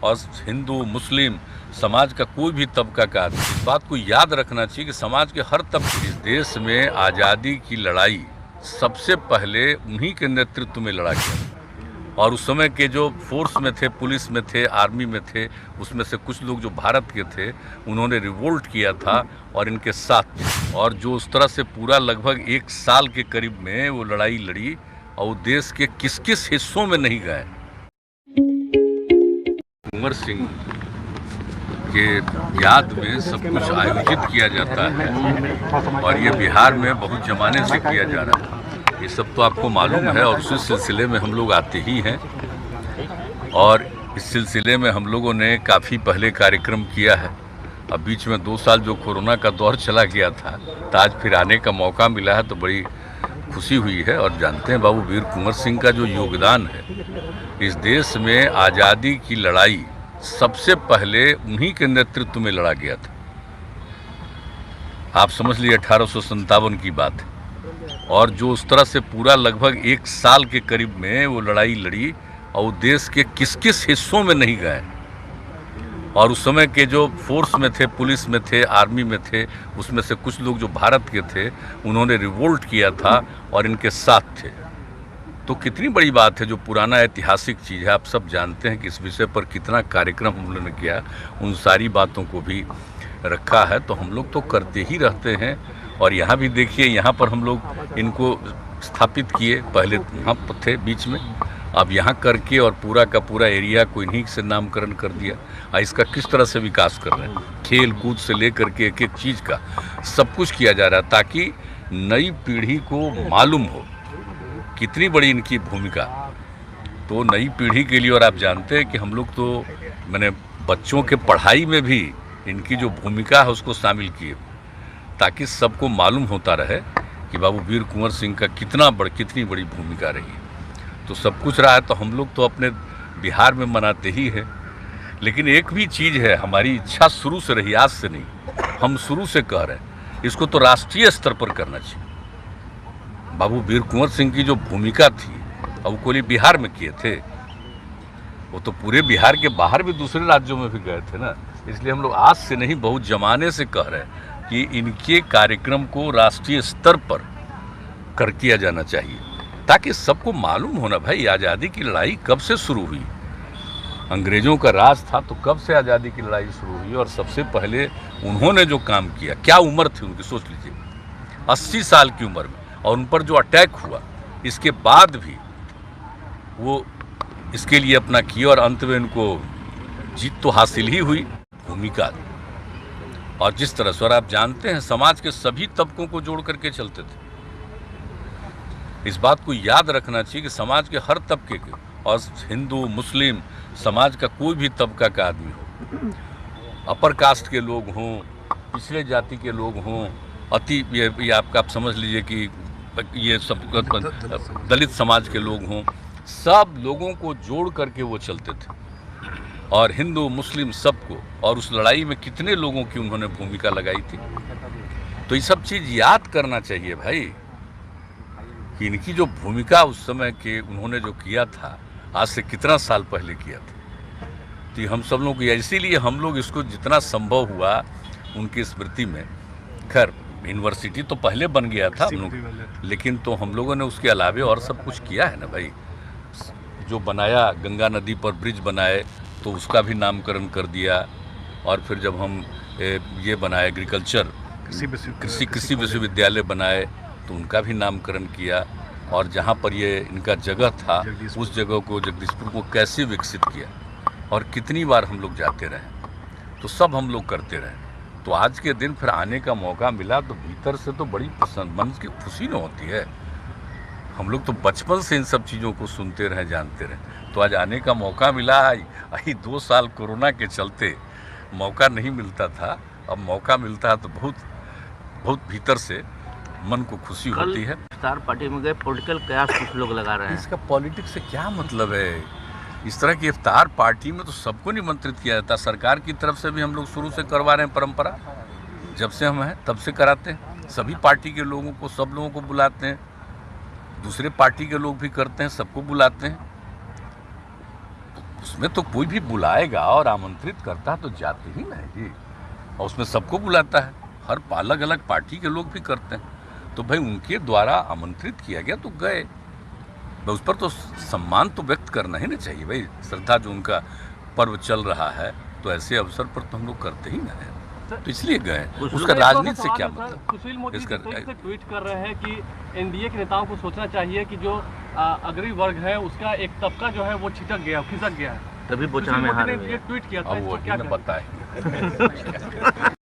और हिंदू मुस्लिम समाज का कोई भी तबका का आदमी इस बात को याद रखना चाहिए कि समाज के हर तबके इस देश में आज़ादी की लड़ाई सबसे पहले उन्हीं के नेतृत्व में लड़ा गया। और उस समय के जो फोर्स में थे, पुलिस में थे, आर्मी में थे, उसमें से कुछ लोग जो भारत के थे उन्होंने रिवोल्ट किया था और इनके साथ थे। और जो उस तरह से पूरा लगभग 1 साल के करीब में वो लड़ाई लड़ी और देश के किस किस हिस्सों में नहीं गए। कुंवर सिंह के याद में सब कुछ आयोजित किया जाता है और ये बिहार में बहुत जमाने से किया जा रहा है। ये सब तो आपको मालूम है और उसी सिलसिले में हम लोग आते ही हैं। और इस सिलसिले में हम लोगों ने काफ़ी पहले कार्यक्रम किया है। अब बीच में 2 साल जो कोरोना का दौर चला गया था तो आज फिर आने का मौका मिला है तो बड़ी खुशी हुई है। और जानते हैं बाबू वीर कुंवर सिंह का जो योगदान है इस देश में आज़ादी की लड़ाई सबसे पहले उन्हीं के नेतृत्व में लड़ा गया था। आप समझ लीजिए 1857 की बात है। और जो उस तरह से पूरा लगभग 1 साल के करीब में वो लड़ाई लड़ी और देश के किस किस हिस्सों में नहीं गए। और उस समय के जो फोर्स में थे, पुलिस में थे, आर्मी में थे, उसमें से कुछ लोग जो भारत के थे उन्होंने रिवोल्ट किया था और इनके साथ थे। तो कितनी बड़ी बात है, जो पुराना ऐतिहासिक चीज़ है। आप सब जानते हैं कि इस विषय पर कितना कार्यक्रम हम लोगों ने किया, उन सारी बातों को भी रखा है। तो हम लोग तो करते ही रहते हैं। और यहाँ भी देखिए, यहाँ पर हम लोग इनको स्थापित किए, पहले वहाँ थे बीच में, अब यहाँ करके और पूरा का पूरा एरिया को इन्हीं से नामकरण कर दिया। और इसका किस तरह से विकास कर रहे हैं, खेल कूद से लेकर के एक एक चीज़ का सब कुछ किया जा रहा है ताकि नई पीढ़ी को मालूम हो कितनी बड़ी इनकी भूमिका। तो नई पीढ़ी के लिए, और आप जानते हैं कि हम लोग तो मैंने बच्चों के पढ़ाई में भी इनकी जो भूमिका है उसको शामिल किए ताकि सबको मालूम होता रहे कि बाबू वीर कुंवर सिंह का कितनी बड़ी भूमिका रही है। तो सब कुछ रहा है तो हम लोग तो अपने बिहार में मनाते ही हैं। लेकिन एक भी चीज़ है, हमारी इच्छा शुरू से रही, आज से नहीं, हम शुरू से कह रहे हैं इसको तो राष्ट्रीय स्तर पर करना चाहिए। बाबू वीर कुंवर सिंह की जो भूमिका थी अब वो कोई बिहार में किए थे, वो तो पूरे बिहार के बाहर भी दूसरे राज्यों में भी गए थे ना। इसलिए हम लोग आज से नहीं, बहुत जमाने से कह रहे हैं कि इनके कार्यक्रम को राष्ट्रीय स्तर पर कर किया जाना चाहिए ताकि सबको मालूम होना भाई आज़ादी की लड़ाई कब से शुरू हुई। अंग्रेज़ों का राज था तो कब से आज़ादी की लड़ाई शुरू हुई। और सबसे पहले उन्होंने जो काम किया, क्या उम्र थी उनकी, सोच लीजिए 80 साल की उम्र में, और उन पर जो अटैक हुआ इसके बाद भी वो इसके लिए अपना किया और अंत में उनको जीत तो हासिल ही हुई। भूमिका और जिस तरह से, और आप जानते हैं समाज के सभी तबकों को जोड़ करके चलते थे। इस बात को याद रखना चाहिए कि समाज के हर तबके के, और हिंदू मुस्लिम समाज का कोई भी तबका का आदमी हो, अपर कास्ट के लोग हों, पिछले जाति के लोग हों, ये आपका आप समझ लीजिए कि ये सब दलित समाज के लोग हों, सब लोगों को जोड़ करके वो चलते थे। और हिंदू मुस्लिम सबको, और उस लड़ाई में कितने लोगों की उन्होंने भूमिका लगाई थी। तो ये सब चीज़ याद करना चाहिए भाई कि इनकी जो भूमिका उस समय के उन्होंने जो किया था, आज से कितना साल पहले किया था। तो हम सब लोग, इसीलिए हम लोग इसको जितना संभव हुआ उनकी स्मृति में, खैर यूनिवर्सिटी तो पहले बन गया था हम लोग, लेकिन तो हम लोगों ने उसके अलावे और सब कुछ किया है ना भाई। जो बनाया, गंगा नदी पर ब्रिज बनाए तो उसका भी नामकरण कर दिया। और फिर जब हम ये बनाए एग्रीकल्चर कृषि विश्वविद्यालय बनाए तो उनका भी नामकरण किया। और जहाँ पर ये इनका जगह था उस जगह को, जगदीशपुर को कैसे विकसित किया और कितनी बार हम लोग जाते रहे, तो सब हम लोग करते रहे। तो आज के दिन फिर आने का मौका मिला तो भीतर से तो बड़ी पसंद, मन की खुशी न होती है। हम लोग तो बचपन से इन सब चीज़ों को सुनते रहे, जानते रहे, तो आज आने का मौका मिला है। 2 साल कोरोना के चलते मौका नहीं मिलता था, अब मौका मिलता है तो बहुत बहुत भीतर से मन को खुशी होती है। इफ्तार पार्टी में गए, पॉलिटिकल कयास कुछ लोग लगा रहे हैं। इसका पॉलिटिक्स से क्या मतलब है? इस तरह की इफ्तार पार्टी में तो सबको निमंत्रित किया जाता है। सरकार की तरफ से भी हम लोग शुरू से करवा रहे हैं, परंपरा जब से हम हैं तब से कराते हैं। सभी पार्टी के लोगों को, सब लोगों को बुलाते हैं, दूसरे पार्टी के लोग भी करते हैं, सबको बुलाते हैं। उसमें तो कोई भी बुलाएगा और आमंत्रित करता है तो जाते ही ना जी, और उसमें सबको बुलाता है, हर अलग अलग पार्टी के लोग भी करते हैं, तो भाई उनके द्वारा आमंत्रित किया गया तो गए, भाई उस पर तो सम्मान तो व्यक्त करना ही ना चाहिए भाई, श्रद्धा जो उनका पर्व चल रहा है तो ऐसे अवसर पर तो हम लोग करते ही ना है, तो इसलिए गए। उसका राजनीति से क्या मतलब? सुशील मोदी से ट्वीट कर रहे हैं कि एनडीए के नेताओं को सोचना चाहिए कि जो अग्रणी वर्ग है उसका एक तबका जो है वो छिटक गया, खिसक गया है। तभी बोचना में हार ये ट्वीट किया था, अब वो क्या बताए